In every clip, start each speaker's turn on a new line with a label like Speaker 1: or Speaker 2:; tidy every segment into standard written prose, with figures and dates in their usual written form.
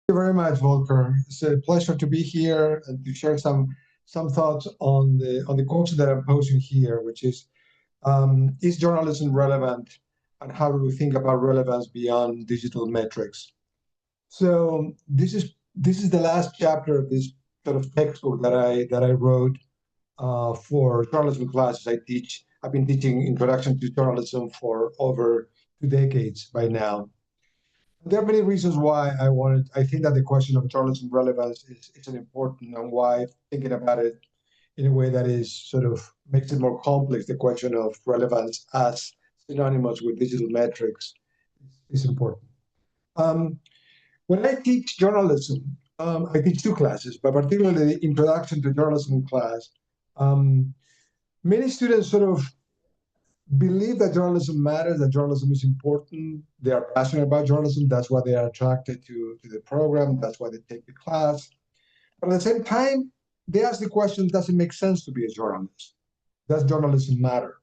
Speaker 1: You very much, Volker. It's a pleasure to be here and to share some thoughts on the question that I'm posing here, which is journalism relevant, and how do we think about relevance beyond digital metrics? So this is the last chapter of this sort of textbook that I wrote for journalism classes I teach. I've been teaching Introduction to Journalism for over 2 decades by now. There are many reasons why I think that the question of journalism relevance is an important, and why thinking about it in a way that is sort of makes it more complex, the question of relevance as synonymous with digital metrics is important. Um, when I teach journalism, I teach two classes, but particularly the introduction to journalism class. Um, Many students sort of believe that journalism matters, that journalism is important. They are passionate about journalism. That's why they are attracted to the program. That's why they take the class. But at the same time, they ask the question, does it make sense to be a journalist? Does journalism matter?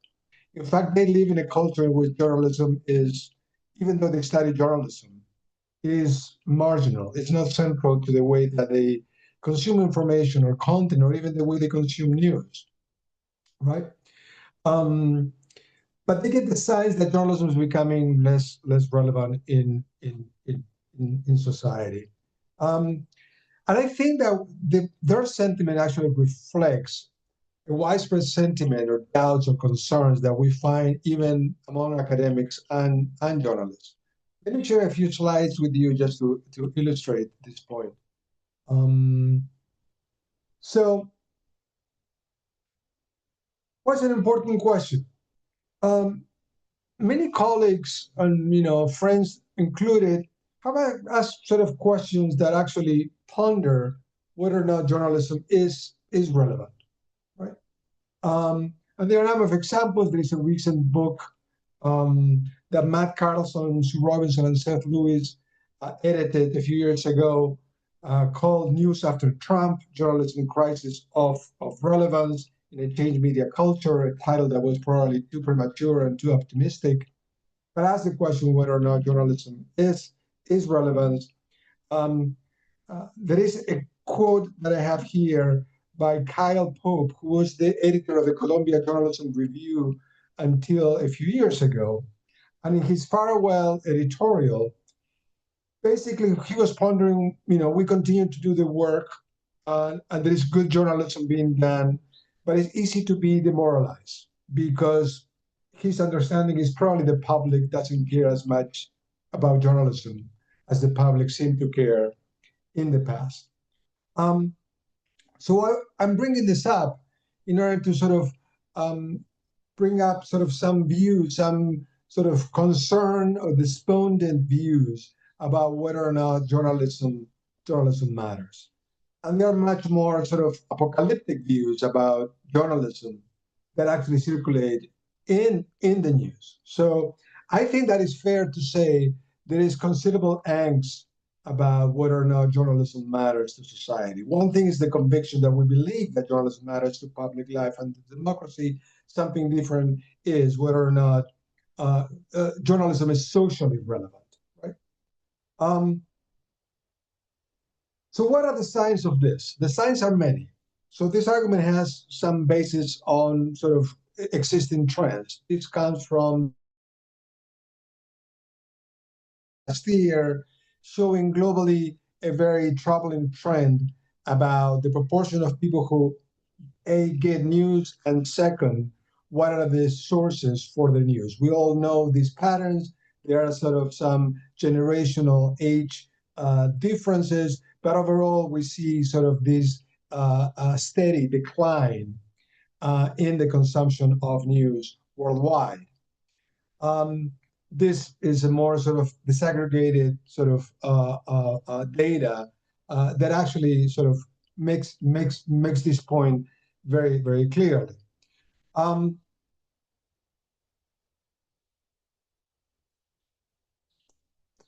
Speaker 1: In fact, they live in a culture in which journalism is, even though they study journalism, is marginal. It's not central to the way that they consume information or content, or even the way they consume news, right? Um, but they get the signs that journalism is becoming less relevant in society. Um, and I think that their sentiment actually reflects a widespread sentiment or doubts or concerns that we find even among academics and journalists. Let me share a few slides with you just to illustrate this point. Um, so, what's an important question? Um, Many colleagues and friends included have asked sort of questions that actually ponder whether or not journalism is relevant, right? And there are a number of examples. There is a recent book that Matt Carlson, Sue Robinson, and Seth Lewis edited a few years ago, called "News After Trump: Journalism Crisis of Relevance in a Changed Media Culture," a title that was probably too premature and too optimistic, but ask the question whether or not journalism is relevant. Um, there is a quote that I have here by Kyle Pope, who was the editor of the Columbia Journalism Review until a few years ago. And in his farewell editorial, basically he was pondering, we continue to do the work, and there is good journalism being done, but it's easy to be demoralized because his understanding is probably the public doesn't care as much about journalism as the public seemed to care in the past. Um, I'm bringing this up in order to sort of um, bring up sort of some views, some sort of concern or despondent views about whether or not journalism matters. And there are much more sort of apocalyptic views about journalism that actually circulate in the news. So I think that it's fair to say there is considerable angst about whether or not journalism matters to society. One thing is the conviction that we believe that journalism matters to public life and to democracy. Something different is whether or not journalism is socially relevant, right? Um, so what are the signs of this? The signs are many. So this argument has some basis on sort of existing trends. This comes from last year, showing globally a very troubling trend about the proportion of people who get news, and second, what are the sources for the news. We all know these patterns. There are sort of some generational age differences, but overall we see sort of this steady decline in the consumption of news worldwide. Um, this is a more sort of disaggregated sort of data that actually sort of makes this point very clearly. Um,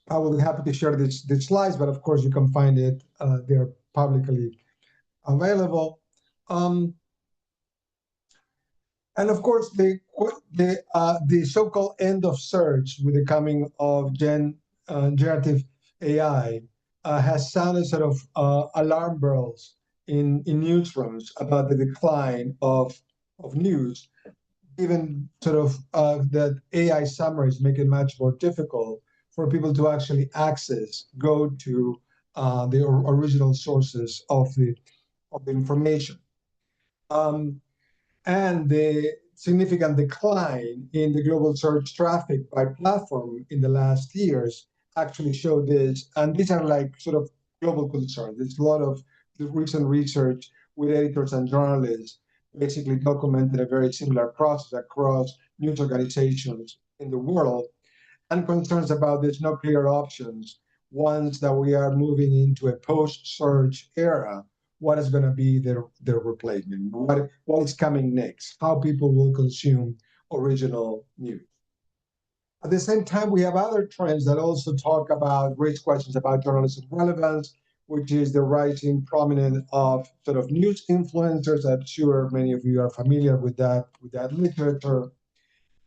Speaker 1: I will be happy to share these slides, but of course you can find it. They're publicly available. Um, and of course, the so-called end of search with the coming of generative AI has sounded sort of alarm bells in newsrooms about the decline of news, even sort of that AI summaries make it much more difficult for people to actually go to the original sources of the information. And the significant decline in the global search traffic by platform in the last years actually show this. And these are like sort of global concerns. There's a lot of the recent research with editors and journalists basically documented a very similar process across news organizations in the world, and concerns about there's no clear options once that we are moving into a post-search era. What is going to be their replacement? What is coming next? How people will consume original news. At the same time, we have other trends that also raise questions about journalism relevance, which is the rising prominence of sort of news influencers. I'm sure many of you are familiar with that literature.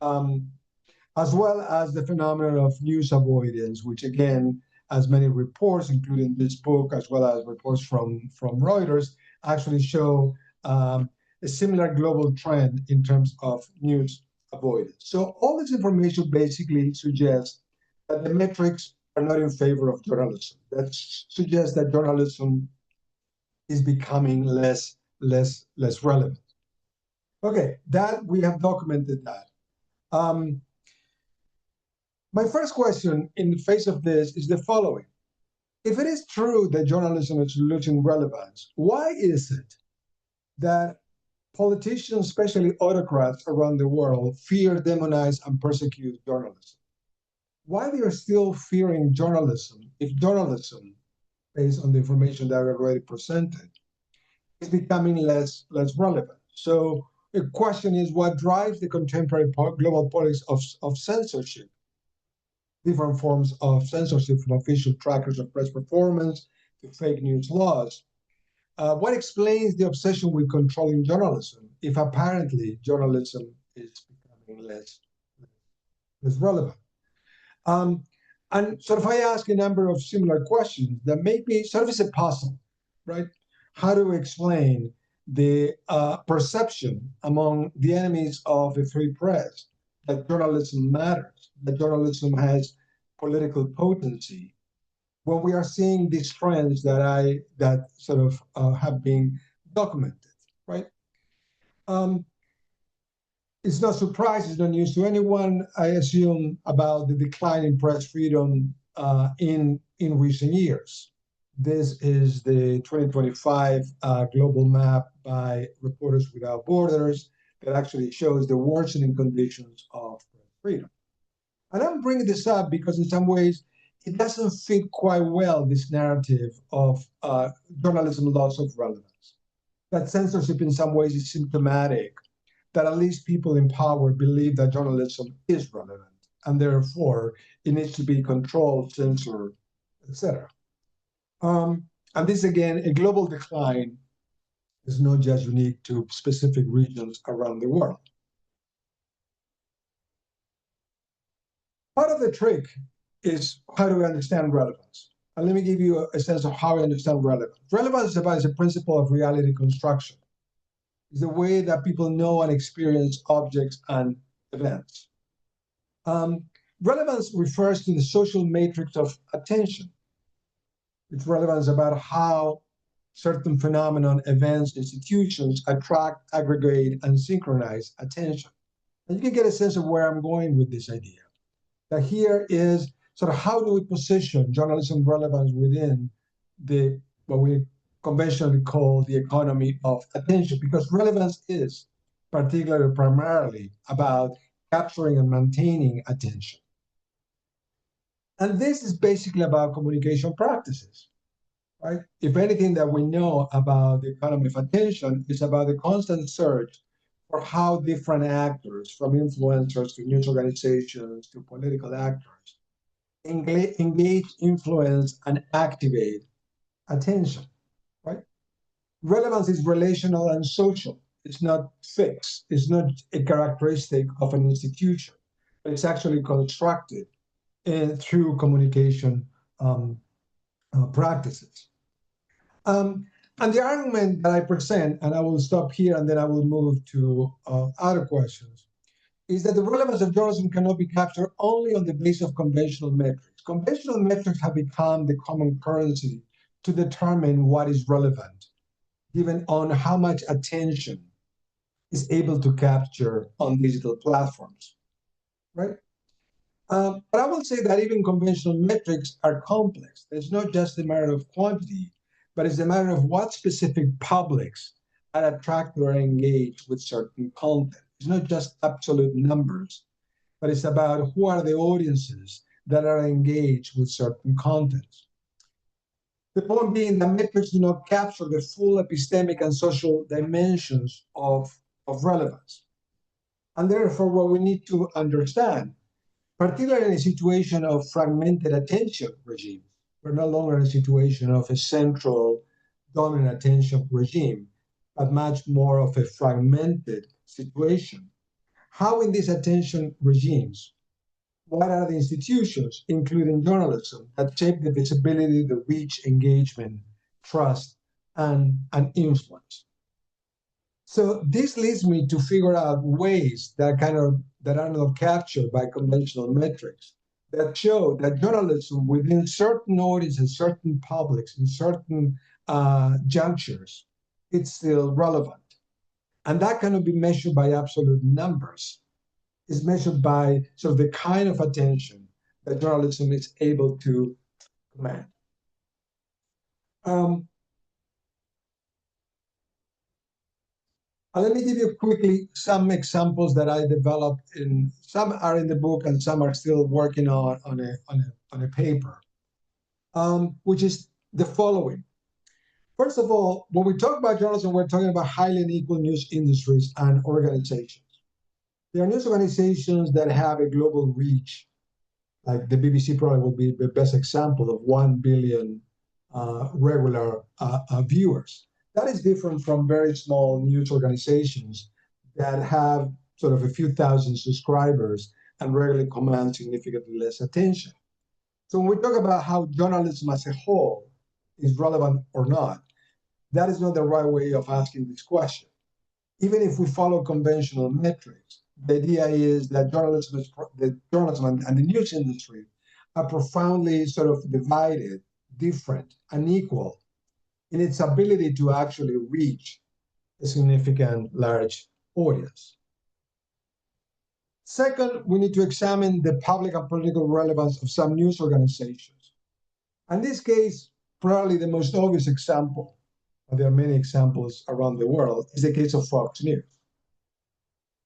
Speaker 1: As well as the phenomenon of news avoidance, which again, as many reports, including this book, as well as reports from Reuters, actually show a similar global trend in terms of news avoidance. So all this information basically suggests that the metrics are not in favor of journalism. That suggests that journalism is becoming less relevant. Okay, that we have documented that. My first question in the face of this is the following. If it is true that journalism is losing relevance, why is it that politicians, especially autocrats around the world, fear, demonize, and persecute journalism? Why they are still fearing journalism if journalism, based on the information that I already presented, is becoming less relevant? So the question is, what drives the contemporary global politics of censorship? Different forms of censorship, from official trackers of press performance to fake news laws. What explains the obsession with controlling journalism if apparently journalism is becoming less relevant? And sort of I ask a number of similar questions that make me sort of, is it possible, right? How do we explain the perception among the enemies of a free press that journalism matters, that journalism has political potency, when we are seeing these trends that sort of have been documented, right? It's no surprise, it's no news to anyone, I assume, about the decline in press freedom in recent years. This is the 2025 global map by Reporters Without Borders that actually shows the worsening conditions of press freedom. And I'm bringing this up because in some ways it doesn't fit quite well, this narrative of journalism loss of relevance. That censorship in some ways is symptomatic, that at least people in power believe that journalism is relevant, and therefore it needs to be controlled, censored, etc. And this, again, a global decline is not just unique to specific regions around the world. Part of the trick is, how do we understand relevance? And let me give you a sense of how I understand relevance. Relevance is a principle of reality construction. It's the way that people know and experience objects and events. Relevance refers to the social matrix of attention. It's relevance about how certain phenomenon, events, institutions attract, aggregate, and synchronize attention. And you can get a sense of where I'm going with this idea. That here is sort of how do we position journalism relevance within what we conventionally call the economy of attention, because relevance is primarily about capturing and maintaining attention. And this is basically about communication practices, right? If anything that we know about the economy of attention is about the constant search for how different actors, from influencers to news organizations to political actors, engage, influence, and activate attention, right? Relevance is relational and social. It's not fixed. It's not a characteristic of an institution. It's actually constructed through communication practices. And the argument that I present, and I will stop here and then I will move to other questions, is that the relevance of journalism cannot be captured only on the basis of conventional metrics. Conventional metrics have become the common currency to determine what is relevant, given on how much attention is able to capture on digital platforms, right? But I will say that even conventional metrics are complex. It's not just a matter of quantity, but it's a matter of what specific publics are attracted or engaged with certain content. It's not just absolute numbers, but it's about who are the audiences that are engaged with certain contents. The point being that metrics do not capture the full epistemic and social dimensions of relevance. And therefore, what we need to understand, particularly in a situation of fragmented attention regimes, we're no longer in a situation of a central dominant attention regime, but much more of a fragmented situation. How in these attention regimes, what are the institutions, including journalism, that shape the visibility, the reach, engagement, trust, and influence? So this leads me to figure out ways that are not captured by conventional metrics that show that journalism within certain audiences, certain publics, in certain junctures, it's still relevant. And that cannot be measured by absolute numbers. It's measured by sort of the kind of attention that journalism is able to command. Let me give you quickly some examples that I developed. Some are in the book and some are still working on a paper, which is the following. First of all, when we talk about journalism, we're talking about highly unequal news industries and organizations. There are news organizations that have a global reach, like the BBC probably would be the best example of 1 billion regular viewers. That is different from very small news organizations that have sort of a few thousand subscribers and rarely command significantly less attention. So when we talk about how journalism as a whole is relevant or not, that is not the right way of asking this question. Even if we follow conventional metrics, the idea is that journalism and the news industry are profoundly sort of divided, different, unequal in its ability to actually reach a significant large audience. Second, we need to examine the public and political relevance of some news organizations. In this case, probably the most obvious example, and there are many examples around the world, is the case of Fox News.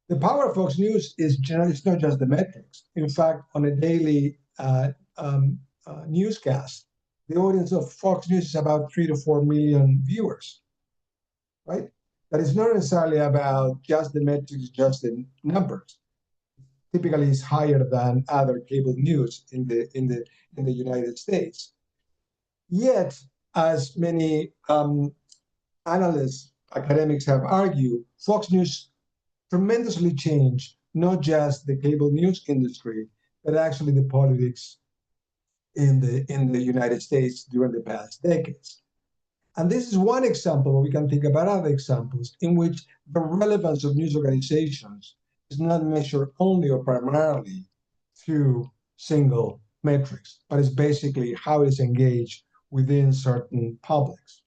Speaker 1: The power of Fox News is it's not just the metrics. In fact, on a daily newscast, the audience of Fox News is about 3 to 4 million viewers, right? That is not necessarily about just the metrics, just the numbers. Typically, it's higher than other cable news in the United States. Yet, as many analysts, academics have argued, Fox News tremendously changed not just the cable news industry, but actually the politics in the United States during the past decades. And this is one example, but we can think about other examples in which the relevance of news organizations is not measured only or primarily through single metrics, but it's basically how it is engaged within certain publics.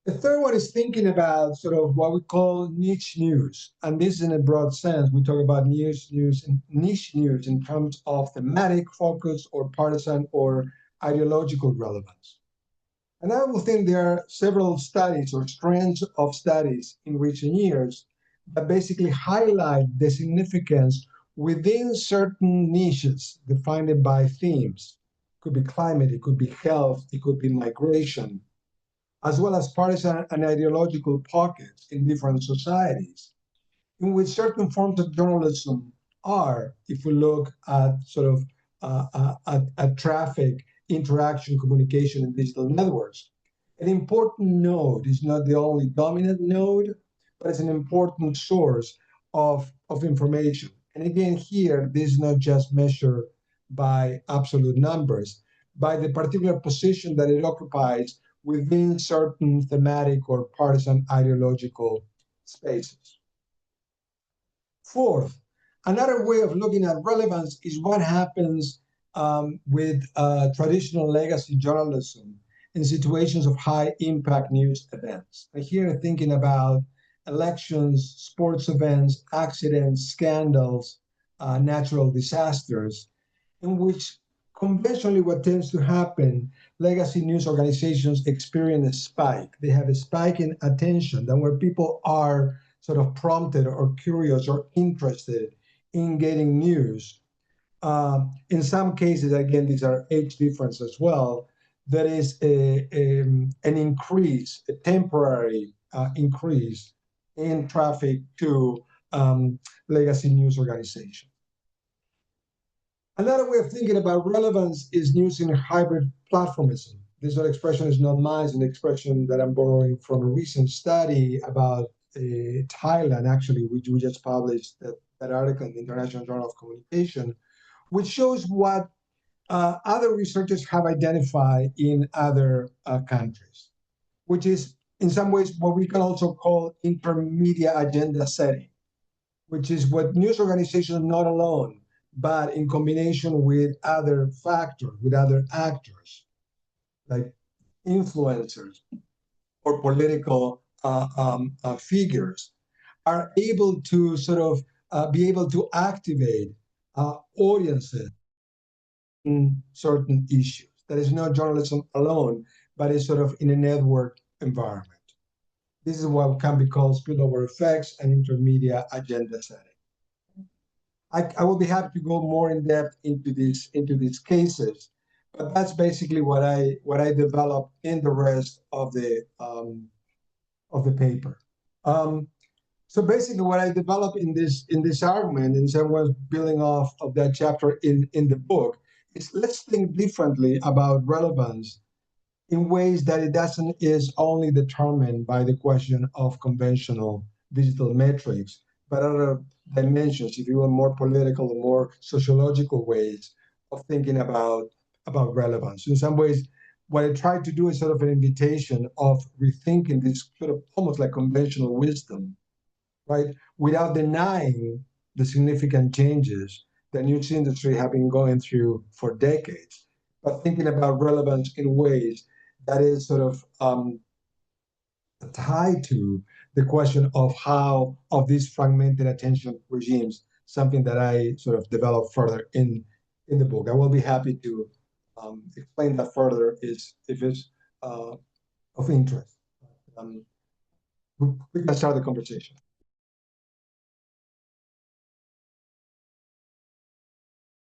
Speaker 1: The third one is thinking about sort of what we call niche news. And this is in a broad sense. We talk about niche news in terms of thematic focus or partisan or ideological relevance. And I will think there are several studies or strands of studies in recent years that basically highlight the significance within certain niches defined by themes. It could be climate, it could be health, it could be migration, as well as partisan and ideological pockets in different societies, in which certain forms of journalism are, if we look at sort of at traffic, interaction, communication, and digital networks. An important node is not the only dominant node, but it's an important source of information. And again, here, this is not just measured by absolute numbers, by the particular position that it occupies within certain thematic or partisan ideological spaces. Fourth, another way of looking at relevance is what happens with traditional legacy journalism in situations of high impact news events. And here, thinking about elections, sports events, accidents, scandals, natural disasters, in which conventionally what tends to happen, legacy news organizations experience a spike. They have a spike in attention, then where people are sort of prompted or curious or interested in getting news. In some cases, again, these are age difference as well, there is an increase, a temporary increase in traffic to legacy news organizations. Another way of thinking about relevance is using hybrid platformism. This expression is not mine, it's an expression that I'm borrowing from a recent study about Thailand, actually, which we just published, that article in the International Journal of Communication, which shows what other researchers have identified in other countries, which is in some ways what we can also call intermedia agenda setting, which is what news organizations not alone, but in combination with other factors, with other actors, like influencers or political figures, are able to sort of be able to activate audiences in certain issues. That is not journalism alone, but it's sort of in a network environment. This is what can be called spillover effects and intermedia agenda setting. I will be happy to go more in depth into these cases, but that's basically what I developed in the rest of the paper. So basically, what I developed in this argument, and so I was building off of that chapter in the book, is let's think differently about relevance in ways that it doesn't is only determined by the question of conventional digital metrics, but other dimensions, if you will, more political or more sociological ways of thinking about relevance. In some ways, what I tried to do is sort of an invitation of rethinking this sort of almost like conventional wisdom, right? Without denying the significant changes the news industry have been going through for decades, but thinking about relevance in ways that is sort of tied to the question of how of these fragmented attention regimes, something that I sort of developed further in the book. I will be happy to explain that further if it's of interest. We can start the conversation.